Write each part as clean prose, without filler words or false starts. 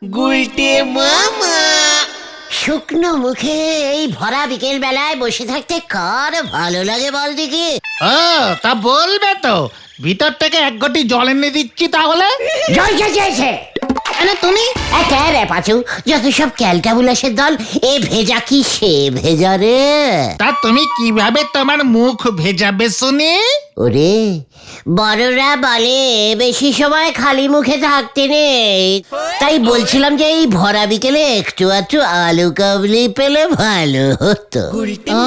গুলটে মামা। শুকনো মুখে এই ভরা বিকেল বেলায় বসে থাকতে কার ভালো লাগে বল দেখি? ও তা বলবে তো, ভিতর থেকে এক ঘটি জল এনে দিচ্ছি তাহলে। জল কে চেয়েছে? তুমি রে পাচু, যত সব ক্যালটাবুলাসের দল, এ ভেজা কি সে ভেজা রে? তা তুমি কিভাবে তোমার মুখ ভেজাবে শুনি? ওরে, বড়রা বলে বেশি সময় খালি মুখে থাকতে নেই, তাই বলছিলাম যে এই ভরা বিকেলে একটু একটু আলু কাবলি পেলে ভালো হতো। ও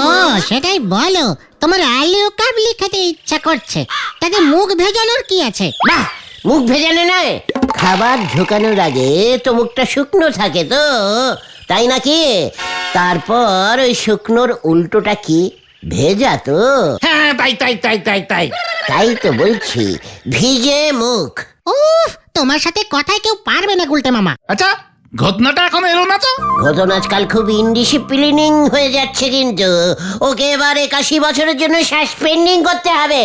সেটাই বলো, তোমার আলু কাবলি খেতে ইচ্ছা করছে, তাতে মুখ ভেজানোর কি আছে? বাহ, মুখ ভেজানো নয়, খাবার ঢোকানোর আগে তো মুখটা শুকনো থাকে তো, তাই নাকি? তারপর ওই শুকনোর উল্টোটা কি? ভেজা তো। হ্যাঁ তাই তাই তাই তাই তাই তাই তো বলছি, ভিজে মুখ। উফ, তোমার সাথে কথায় কেউ পারবে না গুলটে মামা। আচ্ছা, ঘটনাটা এখন এলো না তো? ঘটনা আজকাল খুব ইনডিসিপ্লিনিং হয়ে যাচ্ছে, কিন্তু ওকে এবার 81 বছরের জন্য সাসপেন্ডিং করতে হবে।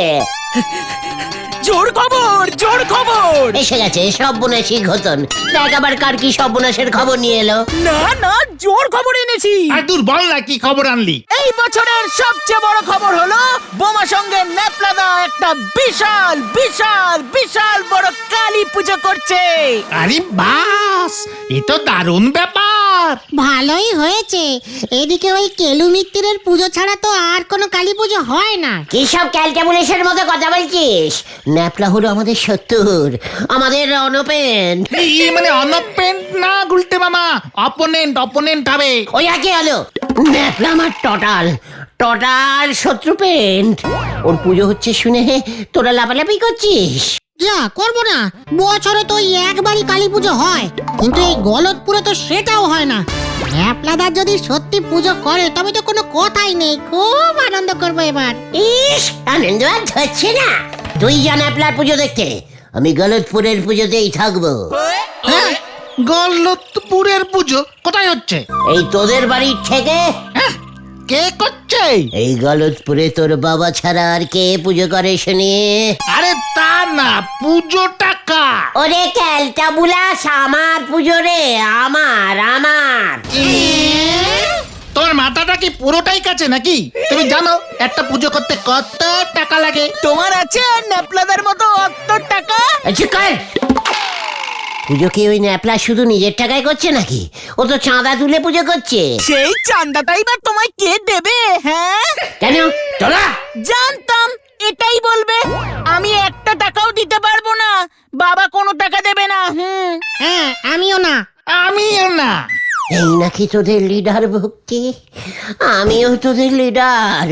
জোর খবর, জোর খবর। এসে গেছে সর্বনাশী ঘটন। দেখ আবার কার কি সর্বনাশের খবর নিয়ে এলো। না না, জোর খবর এনেছি। আর দূর বল না, কি খবর আনলি? এই বছরের সবচেয়ে বড় খবর হলো বোমা সঙ্গে ন্যাপলাদা একটা বিশাল বিশাল বিশাল বড় কালী পুজো করছে। আরে বাস, এ তো দারুণ ব্যাপার। ভালোই হয়েছে, এদিকে ওই কেলু মিত্তিরের পুজো ছাড়া তো আর কোনো কালী পুজো হয় না। কি সব ক্যালটাবুলেশনের মতো কথা বলছিস? ন্যাপলা হলো আমাদের শত্রুর, আমাদের অনপেন্ট। মানে অনপেন্ট না গুলটে মামা, অপোনেন্ট অপোনেন্ট হবে। ওই আগে হলো ন্যাপলা আমার টোটাল টোটাল শত্রু পেন্ট। ওর পুজো হচ্ছে শুনে তোরা লাফালাফি করছিস? যা করবো না, বছরে তো ওই একবারই কালী পুজো হয়, কিন্তু এই গলতপুরে তো সেটাও হয় না। ন্যাপলাদার যদি সত্যি পুজো করে তবে তো কোনো কথাই নেই, খুব আনন্দ করবো এবার। ইস, আনন্দ আর ধরছে না। তুই যা ন্যাপলার পুজো দেখতে, আমি গলতপুরের পুজোতেই থাকবো। হ্যাঁ, গলতপুরের পুজো কোথায় হচ্ছে? এই তোদের বাড়ির থেকে। হ্যাঁ, কে করছে? এই গলতপুরে তোর বাবা ছাড়া আর কে পুজো করে শুনি? আরে তা না, পুজোটা কার? ওরে ক্যালটাবুলাস, আমার পুজো রে, আমার আমার। তোর মাথাটা কি পুরোটাই কাছে নাকি? তুমি জানো একটা পুজো করতে কত টাকা লাগে? তোমার আছে ন্যাপলাদার মতো অত টাকা? আচ্ছা কর। পুজো কি ওই ন্যাপলা শুধু নিজের টাকায় করছে নাকি? ও তো চাঁদা তুলে পুজো করছে। সেই চাঁদাটাই বা তোমায় কে দেবে? হ্যাঁ, কেন তোরা? জানতাম এটাই বলবে। আমি একটা টাকাও দিতে পারবো না, বাবা কোনো টাকা দেবে না। হ্যাঁ, আমিও না। আমিও না। এই নাকি তোদের লিডার ভক্তি? আমিও তোদের লিডার,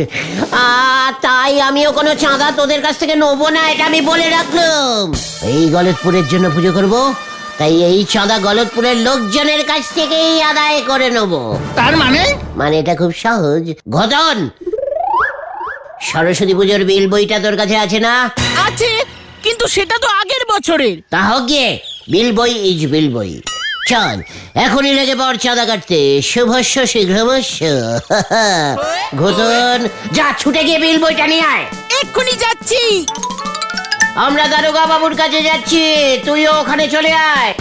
তাই আমিও কোনো চাঁদা তোদের কাছ থেকে নেবো না, এটা আমি বলে রাখলাম। এই গলতপুরের জন্য পুজো করব, তাই এই চাঁদা গলতপুরের লোকজনের কাছ থেকেই আদায় করে নেব। তার মানে? মানে এটা খুব সহজ ঘটন। সরস্বতী পুজোর বিল বইটা তোর কাছে আছে না? আছে, কিন্তু সেটা তো আগের বছরের। তা হোক গিয়ে, বিল বই ইজ বিল বই। চল এখনই লেগে পড় চাঁদা কাটতে। শুভস্য শীঘ্রমস্য। ঘটন, যা ছুটে গিয়ে বিল বইটা নিয়ে আয়। এক্ষুনি যাচ্ছি। আমরা দারোগা বাবুর কাছে যাচ্ছি, তুইও ওখানে চলে আয়।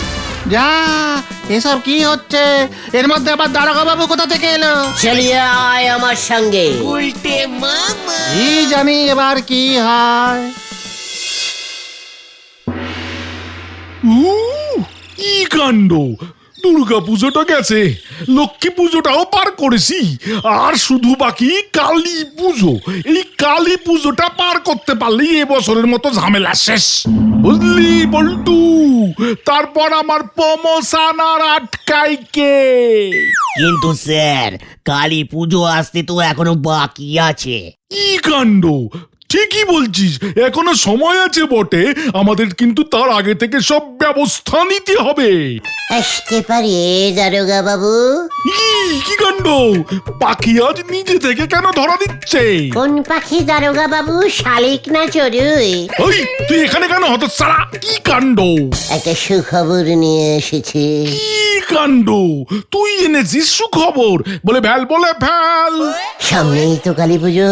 যা, এসব কি হচ্ছে? এর মধ্যে আবার দারোগা বাবু কোথা থেকে এলো? চলিয়ে আয় আমার সঙ্গে। কি জানি এবার কি হয়। কি কাণ্ড! দুর্গা পুজোটা গেছে, লক্ষ্মী পুজোটাও পার করেছি, আর শুধু বাকি কালী পুজো। এই কালী পুজোটা পার করতে পারলেই এবছরের মতো ঝামেলা শেষ, বুঝলি বল্টু? তারপর আমার প্রমোশন আর আটকাই কে? কিন্তু স্যার, কালী পুজো আসতে তো এখনো বাকি আছে। কি কাণ্ড! ঠিকই বলছিস, এখনো সময় আছে বটে, আমাদের কিন্তু তার আগে থেকে সব ব্যবস্থা নিতে হবে। আসতে পারে দারোগা বাবু? কি কাণ্ড! পাখি আজ নিজে থেকে কেন ধরা দিচ্ছে? কোন পাখি দারোগা বাবু, শালিক না চড়ুই? ওই তুই এখানে কেন হতচ্ছাড়া? কি কাণ্ড! একটা সুখবর নিয়ে এসেছি। কি কাণ্ড, তুই এনেছিস সুখবর বলে ভ্যাল বলে ভ্যাল। সামনেই তো কালী পুজো,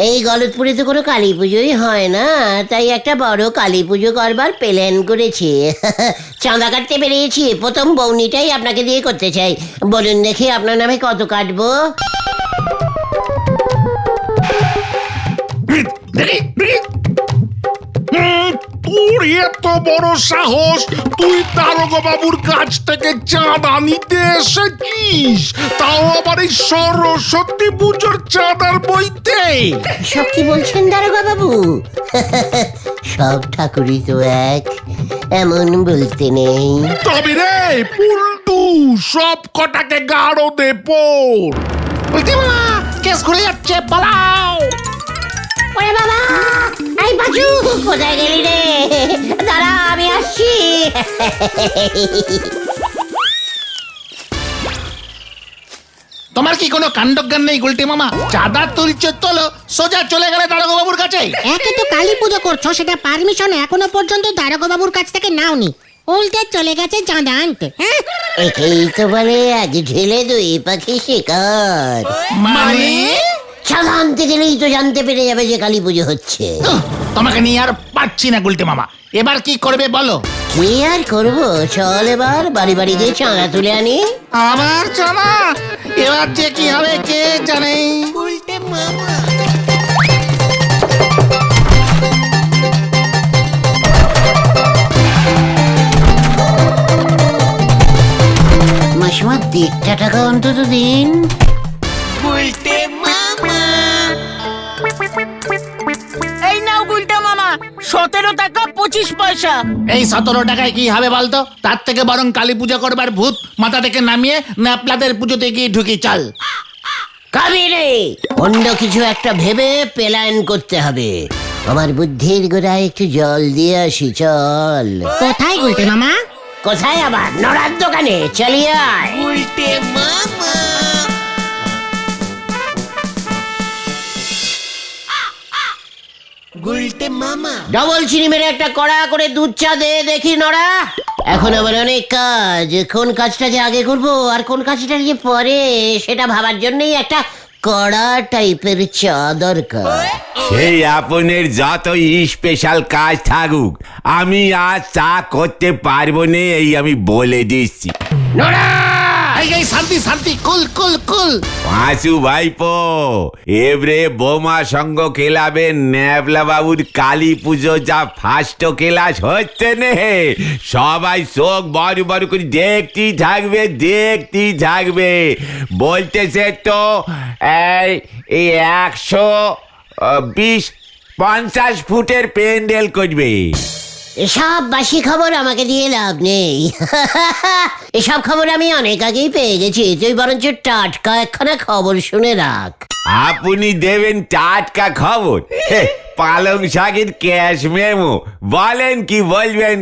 এই গলতপুরে তো কোনো কালী পুজোই হয় না, তাই একটা বড় কালী পুজো করবার প্ল্যান করেছি। চাঁদা কাটতে বেরিয়েছি, প্রথম বৌনিটাই আপনাকে দিয়ে করতে চাই। বলুন দেখি আপনার নামে কত কাটবো? দেখি দেখি। তোর এত বড় সাহস, তুই দারোগা বাবুর কাছ থেকে চাঁদা নিতে এসেছিস, তাও আবার এই সরস্বতী পুজোর চাঁদার বইতে। সব কি বলছেন দারোগা বাবু? সব ঠাকুরই তো এক, এমন বলতে নেই। তবে রে পুল্টু, সব কটাকে গাড়ো দে পোর। বলছি মামা, কেস ঘুরে যাচ্ছে, পালাও। ওরে বাবা, এই বাজু কোথায় গেলি রে? দাঁড়া, আমি আসছি। তোমার কি কোনো কাণ্ডজ্ঞান নেই গুলটে মামা? চাঁদা তুলছে তোলো, সোজা চলে গেলে দারোগা বাবুর কাছে। একে তো কালী পুজো করছো, সেটা পারমিশন এখনো পর্যন্ত দারোগা বাবুর কাছ থেকে নাওনি, উল্টে চলে গেছে চাঁদা আনতে। হ্যাঁ, একেই তো বলে এক ঢেলে দুই পাখি শিকার। মানে চাঁদা আনতে গেলেই তো জানতে পেরে যাবে যে কালী পুজো হচ্ছে। তোমাকে নিয়ে আর পারছি না গুলটে মামা, এবার কি করবে বলো? কি আর করবো, চল এবার বাড়ি বাড়ি গিয়ে চাঁদা তুলে আনি। আবার চাঁদা? এবার যে কি হবে কে জানে। মাসিমা 1.5 টাকা অন্তত দিন। এই নাও গুলটা মামা, 17 টাকা 25 পয়সা। এই 17 টাকায় কি হবে বলতো? তার থেকে বরং কালী পূজা করবার ভূত মাথা থেকে নামিয়ে ন্যাপলাদের পুজোতে গিয়ে ঢুকি চল। কাবিরে, অন্য কিছু একটা ভেবে প্ল্যান করতে হবে। আমার বুদ্ধির গোড়ায় একটু জল দিয়ে আসি, চল। কোথায় গুলটে মামা? কোথায় আবার? নড়ার দোকানে, চলিয়ে আয়। ডবল চিনি মেরে একটা কড়া করে দুধ চা দে দেখি নড়া। এখন আবার অনেক কাজ, কোন কাজটা যে আগে করবো আর কোন কাজটা যে পরে সেটা ভাবার জন্যই একটা কড়া টাইপের চা দরকার। সেই আপনের যতই স্পেশাল কাজ থাকুক, আমি আজ চা করতে পারবো না, এই আমি বলে দিচ্ছি। নড়া, এই শান্তি শান্তি, কুল কুল কুল। পাঁচু ভাইপো, এবারে বোমা সঙ্গ খেলাবে ন্যাবলা বাবুর কালী পুজো যা ফার্স্ট ক্লাস হচ্ছে নে, সবাই চোখ বড় বড় করে দেখতেই থাকবে। বলতেছে তো এই 120-50 ফুটের প্যান্ডেল করবে। এসব বাসি খবর আমাকে দিয়ে লাভ নেই। এসব খবর আমি অনেক আগেই পেয়ে গেছি, তুই বরঞ্চ টাটকা একখানা খবর শুনে রাখ। আপনি দেবেন টাটকা খবর? পালং শাকের ক্যাশ মেমো, বলেন কি বলবেন?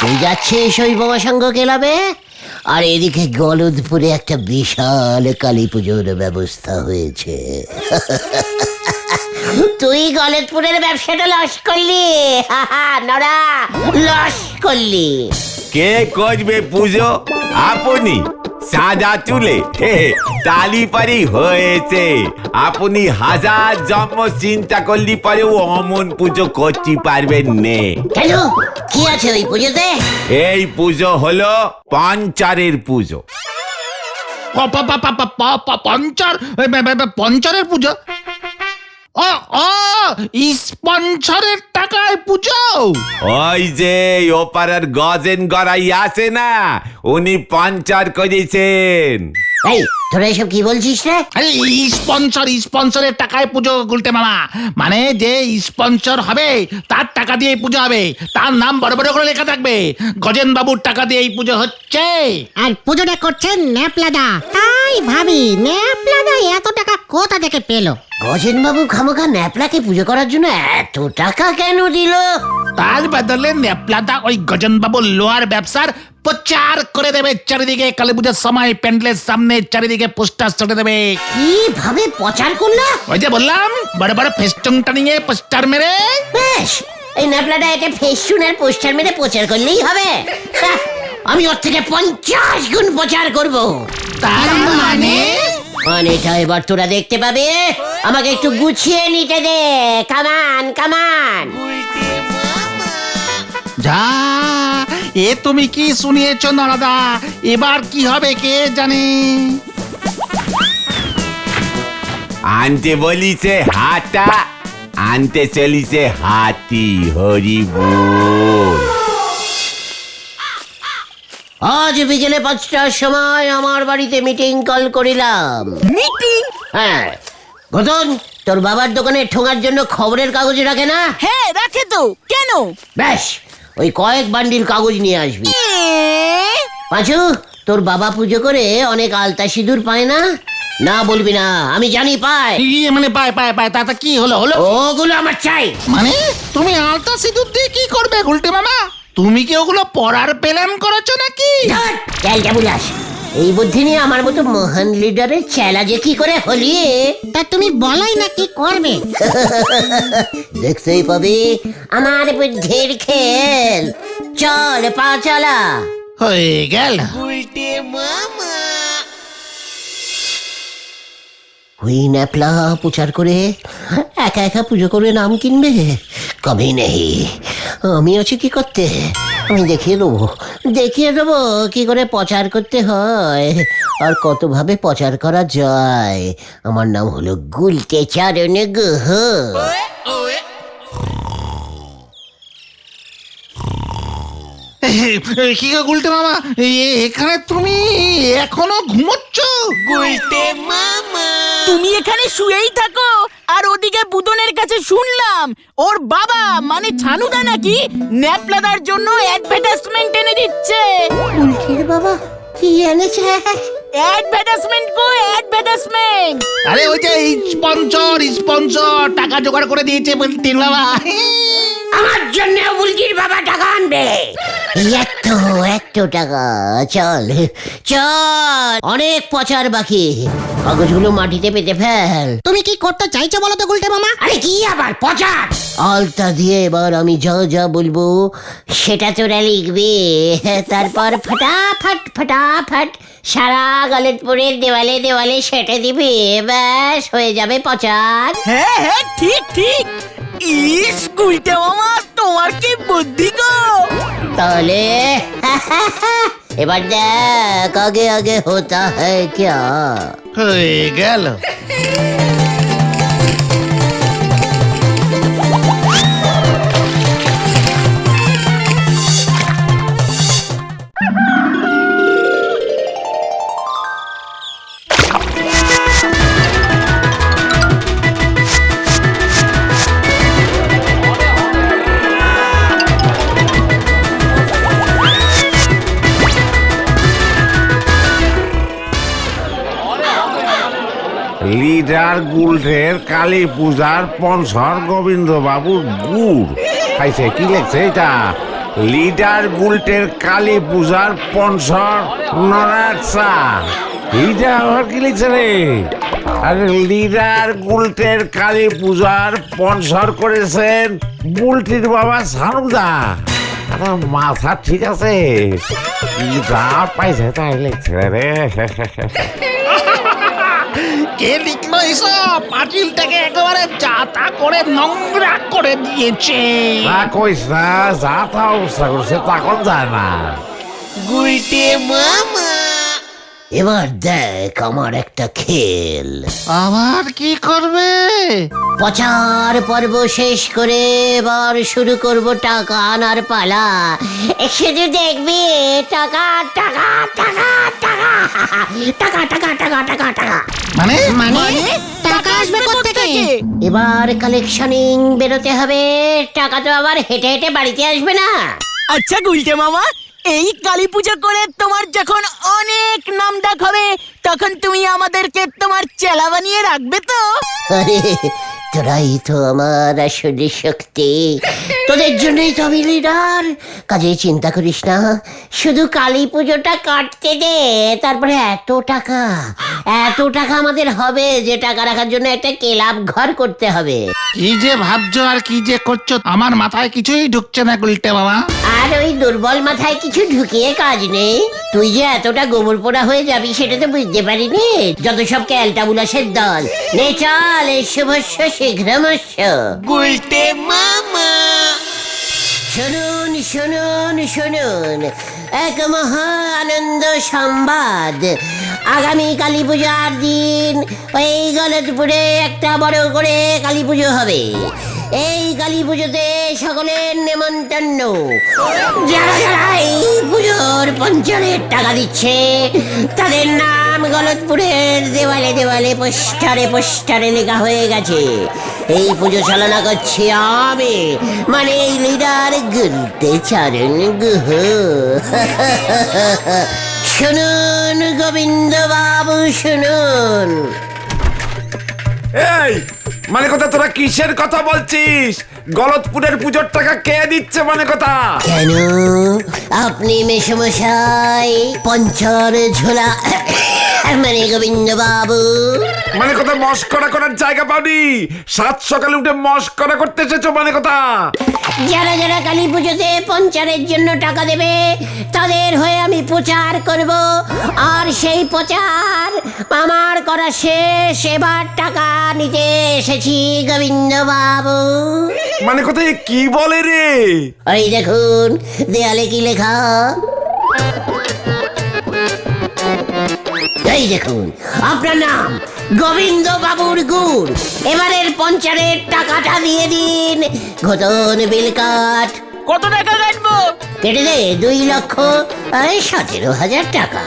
তুই যাচ্ছিস ওই বোমা সংঘ ক্লাবে, আর এদিকে গলদপুরে একটা বিশাল কালী পুজোর ব্যবস্থা হয়েছে। তুই গলদপুরের ব্যবসাটা লস করলি, নড়া, লস করলি। কে করবে পুজো? আপনি সাদা তুলে তালি পারি হয়েছে। আপনি হাজার জন্ম চিন্তা করলি পরেও অমন পুজো করতে পারবেন নে। কেন, কি আছে ওই পুজোতে? এই পুজো হলো পঞ্চারের পুজো। পঞ্চারের পুজো? ও ও, স্পন্সরের টাকায় পুজো? ওই যে ওপারের গজেন গড়াই আছে না, উনি পঞ্চার করেছেন। এই তোরা এসব কি বলছিস রে? আরে স্পন্সরের টাকায় পুজো গুলটে মামা, মানে যে স্পন্সর হবে তার টাকা দিয়ে পুজো হবে, তার নাম বড় বড় করে লেখা থাকবে, গজেন বাবুর টাকা দিয়ে এই পুজো হচ্ছে। আর পুজোটা করছেন ন্যাপলাদা। তাই ভাবি ন্যাপলাদা এত টাকা কোথা থেকে পেলো? গজেন বাবু খামোখা ন্যাপলাকে পুজো করার জন্য এত টাকা কেন দিল? তার বদলে ন্যাপলাদা ওই গজেন বাবুর লোহার ব্যবসার প্রচার করে দেবে চারিদিকে। কালী পুজোর সময় প্যান্ডেলের সামনে চারিদিকে পোস্টার চড়ে দেবে। কিভাবে প্রচার করলা? ওই যে বললাম, বড় বড় ফেস্টুন টানিয়ে পোস্টার মেরে। বেশ, এই ন্যাপলাটা একটা ফেস্টুনের পোস্টার মেরে প্রচার করলেই হবে। আমি ওর থেকে 50 গুণ প্রচার করব। তার মানে মানেটা এবার তোরা দেখতে পাবে। আমাকে একটু গুছিয়ে নিতে দে। কামান কামান। যা এ তুমি কি শুনিয়েছ নরদা, এবার কি হবে কে জানে। আনতে বলিছে হাটা, আনতে চলিছে হাতি। হরি বল। আজ বিকেলে 5টার সময় আমার বাড়িতে মিটিং কল করিলাম। মিটিং? হ্যাঁ ঘটন, তোর বাবার দোকানে ঠোঙার জন্য খবরের কাগজ রাখে না? হ্যাঁ রাখে তো, কেন? ব্যাস ওই কয়েক বান্ডিল কাগজ নিয়ে আসবি। পাঁচু, তোর বাবা পুজো করে অনেক আলতা সিঁদুর পায় না? না বলবি না, আমি জানি পায়। ইয়ে মানে পায় পায় পায়, তাতে কি হলো হলো? ওগুলো আমার চাই। মানে তুমি আলতা সিঁদুর দিয়ে কি করবে গুলটে মামা? তুমি কি ওগুলো পড়ার প্ল্যান করেছো নাকি? ক্যালটা বুলাস, এই বুদ্ধি নিয়ে আমার মতো মহান লিডারের চেলা যে কি করে হলি। তা তুমি বলাই না কি করবে। দেখতেই পাবি আমার বুদ্ধির খেল। চল পা চালা। হয়ে গেল। ওই ন্যাপলা প্রচার করে একা একা পুজো করে নাম কিনবে? কবি নেই। আমি আছি কি করতে, আমি দেখিয়ে দেবো কি করে প্রচার করতে হয় আর কত ভাবে প্রচার করা যায়। আমার নাম হলো গুলটে চারণ গুহ। কি গো গুলটে মামা, এখানে তুমি এখনো ঘুমোচ্ছ? তুমি এখানে শুয়েই থাকো, আর ওদিকে বুদনের কাছে শুনলাম ওর বাবা মানে ছানুদা নাকি ন্যাপলাদার জন্য অ্যাডভার্টাইজমেন্ট এনে দিচ্ছে। গুলটির বাবা কি এনেছে? অ্যাডভার্টাইজমেন্ট গো, অ্যাডভার্টাইজমেন্ট। আরে ওই যে স্পন্সর টাকা জোগাড় করে দিয়েছে বুলটির বাবা। আমার জন্য বুলটির বাবা টাকা আনবে? এত টাকা? চল চল, অনেক প্রচার বাকি। কাগজগুলো মাটিতে পেতে ফেল। তুমি কি করতে চাইছো বলো তো গুলটে মামা? আরে কি আবার প্রচার? আলতা দিয়ে এবার আমি যা বলবো সেটা তোরা লিখবি। তারপর ফটাফট সারা গলতপুরের দেওয়ালে দেওয়ালে সেটে দিবি। ব্যাস হয়ে যাবে প্রচার। হ্যাঁ হ্যাঁ ঠিক। ইস গুলটে মামা, তোমার কি বুদ্ধি গো। তাহলে এবার দেখ আগে হোতা হ্যায় ক্যা। হয়ে গেল। লিডার গুলটের কালী পূজার স্পন্সর গোবিন্দ বাবুর গুড় খাইছে। কি লেখছে এটা? লিডার গুলটের কালী পূজার স্পন্সর নরাজ শাহ। এইটা আবার কি লিখছে রে? আরে লিডার গুলটের কালী পূজার স্পন্সর করেছেন বুলটির বাবা ছানুদা। আরে মাথা ঠিক আছে, কি যা পাইছে তাই লিখছে রে। কে লিখলো এসব? পাঁচিলটাকে একেবারে যাতা করে নোংরা করে দিয়েছে। তা কইস না, যা তা অবস্থা করছে তখন যায় না। এবার দেখ আমার একটা খেল। আবার কি করবে? প্রচার পর্ব শেষ করে এবার শুরু করব টাকা আনার পালা। শুধু দেখবি টাকা টাকা টাকা টাকা টাকা টাকা টাকা টাকা টাকা। মানে টাকা আসবে কোত্থেকে? এবার কালেকশনিং বেরোতে হবে। টাকা তো আবার হেঁটে হেঁটে বাড়িতে আসবে না। আচ্ছা গুলটে মামা, এই কালী পূজা করে তোমার যখন অনেক নাম ডাক হবে তখন তুমি আমাদেরকে তোমার চেলা বানিয়ে রাখবে তো? আরে তোরাই তো আমার আসলে শক্তি, তোদের জন্যই তো আমি লিডার। কাজে চিন্তা করিস না, শুধু কালী পুজোটা কাটতে দে। তারপরে এত টাকা আমাদের হবে যে টাকা রাখার জন্য একটা ক্লাব ঘর করতে হবে। কি যে ভাবছো আর কি যে করছো আমার মাথায় কিছুই ঢুকছে না গুলটে মামা। আর ওই দুর্বল মাথায় কিছু ঢুকিয়ে কাজ নেই। তুই যে এতটা গোবর পোড়া হয়ে যাবি সেটা তো বুঝতে পারিনি। যত সব ক্যালটা বুলাসের দল, নে চল শুভস্য শীঘ্রমস্য। গুলটে মামা শুনুন শুনুন শুনুন, এক মহা আনন্দ সংবাদ। আগামী কালী পূজার দিন ওই গলতপুরে একটা বড় করে কালী পুজো হবে। এই কালী পুজোতে সকলের নেমন্তন্ন। যারা যারা এই পুজোর পঞ্চায়েত টাকা দিচ্ছে তাদের নাম গলতপুরের দেওয়ালে দেওয়ালে পোস্টারে লেখা হয়ে গেছে। এই পুজো চালনা করছি আমি, মানে এই লিডার গুলটে চরণ গুহ। শুনুন গোবিন্দ বাবু শুনুন। এই মানে কথা, তোরা কিসের কথা বলছিস? গলতপুরের পুজোর টাকা কে দিচ্ছে মানে কথা? কেন আপনি মেসমশাই পঞ্চর ঝোলা মানে গোবিন্দ বাবু? মানে কথা মস্করা করার জায়গা পাওনি? সাত সকালে উঠে মস্করা করতে এসেছো মানে কথা? যারা যারা কালী পুজোতে পঞ্চারের জন্য টাকা দেবে তাদের হয়ে আমি প্রচার করব। আর সেই প্রচার আমার করা শেষ, এবার টাকা নিতে এসেছি গোবিন্দ বাবু। মানে কথা কি বলে রে? ওই দেখুন দেয়ালে কি লেখা, এই দেখুন আপনার নাম গোবিন্দ বাবুর গুড়। এবারের পঞ্চারের টাকাটা দিয়ে দিন। ঘটন বিল কাট। কত টাকা কাটবো? কেটে দে 2,17,000 টাকা।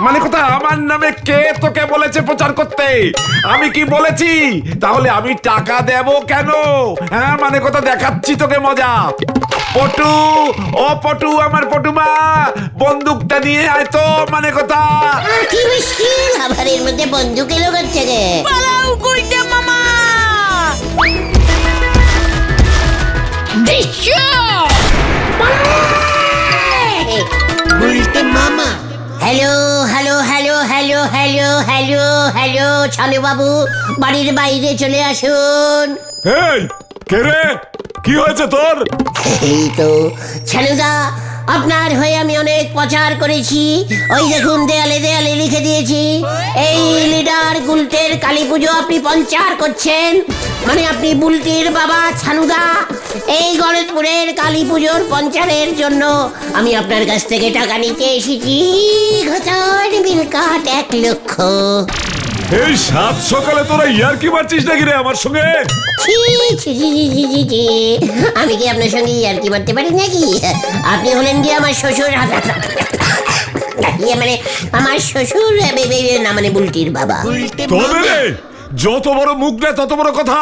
মানে কথা আমার নামে কে তোকে বলেছে প্রচার করতে? আমি কি বলেছি? তাহলে আমি টাকা দেব কেন? হ্যাঁ মানে কথা দেখাচ্ছি তোকে মজা। পটু, ও পটু, আমার পটুমা, বন্দুকটা নিয়ে আয় তো। মানে কথা কি মুশকিল, আবার এর মধ্যে বন্দুক এলো করছে রে। পালাও গুলটে মামা। গুলটে মামা hello hello hello hello hello hello hello Chhanu বাবু, বাড়ির বাইরে চলে আসুন। এই কে রে? কি হয়েছে তোর? এই তো ছানুদা, আপনার হয়ে আমি অনেক প্রচার করেছি। ওই দেখুন দেয়ালে দেয়ালে লিখে দিয়েছি, এই লিডার গুলটের কালী পুজো আপনি পঞ্চার করছেন, মানে আপনি বুলটির বাবা ছানুদা। এই গলতপুরের কালী পুজোর পঞ্চারের জন্য আমি আপনার কাছ থেকে টাকা নিতে এসেছি। ঘটন বিল কাট 1 লক্ষ। এই সাত সকালে তোরা ইয়ার্কি মারছিস নাকি রে আমার সঙ্গে? ছি, ছি, ছি, ছি, ছি, ছি, ছি। আমি কি আপনার সঙ্গে ইয়ার্কি মারতে পারি নাকি? আপনি হলেন কি আমার শ্বশুর? মানে আমার শ্বশুর না, মানে বুলটির বাবা। তবে রে, যত বড় মুখ না তত বড় কথা।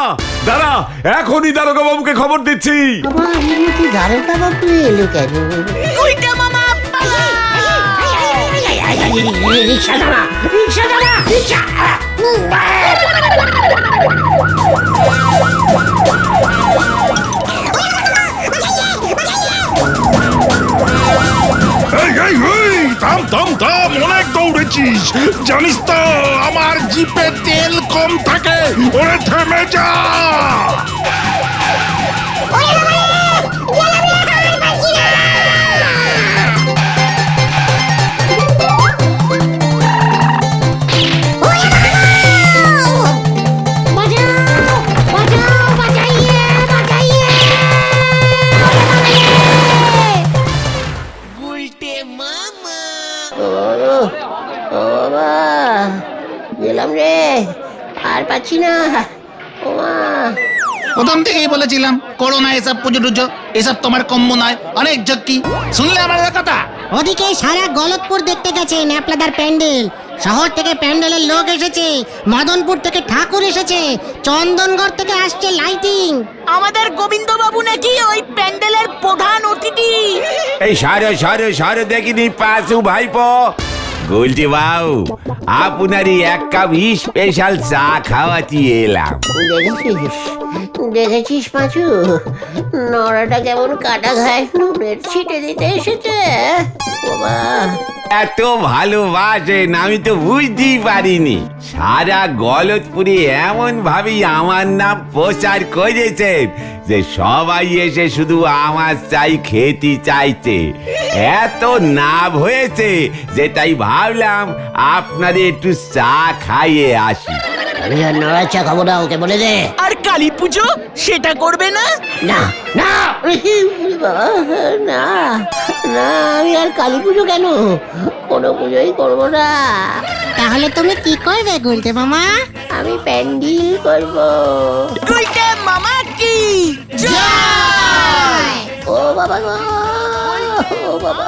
দাঁড়া, এখনই দারোগা বাবুকে খবর দিচ্ছি। আমার মধ্যে দারোগা বাবু এলো কেন? গুলটে মামা পালাও। রিক্সা দাঁড়া, রিক্সা দাঁড়া, রিক্সা। এই এই এই থাম থাম থাম, অনেক দৌড়েছিস জানিস তো, আমার জিপে তেল কম থাকে। ওরে থেমে যা। গেলাম রে, আর পাচ্ছি না। ওমা, প্রথম থেকেই বলেছিলাম করো না এসব পুজো টুজো, এসব তোমার কম্য নয়, অনেক ঝক্কি। শুনলে আমার কথা? ওদিকে সারা গলতপুর দেখতে গেছে ন্যাপলাদার প্যান্ডেল। শহর থেকে প্যান্ডেলের লোক এসেছে, মদনপুর থেকে ঠাকুর এসেছে, চন্দনগড় থেকে আসছে লাইটিং। আমাদের গোবিন্দ বাবু নাকি ওই প্যান্ডেলের প্রধান অতিথি। এই সারে সারে সারে দেখিনি পাশু ভাইপো, গুলটি বাবু আপনারই এক কাপ স্পেশাল চা খাওয়াতে এলাম। দেখেছিস দেখেছিস পাঁচু, নড়াটা কেমন কাটা ঘায় নুনের ছিটে দিতে এসেছে। বাবা, এত ভালোবাসেন আমি তো বুঝতেই পারিনি। সারা গলতপুরে এমন ভাবেই আমার নাম প্রচার করেছেন যে সবাই এসে শুধু আমার চাই খেতে চাইছে। এত নাম হয়েছে যে তাই ভাবলাম আপনাদের একটু চা খাইয়ে আসি। আমি আর নড়ার চা খাবো না, ওকে বলে দে। আর কালী পুজো সেটা করবে না? না না বাবা, না না, আমি আর কালী পুজো কেন, কোনো পুজোই করবো না। তাহলে তুমি কি করবে গুলটে মামা? আমি প্যান্ডেল করবো। গুলটে মামা কি জয়! ও বাবা গো, ও বাবা।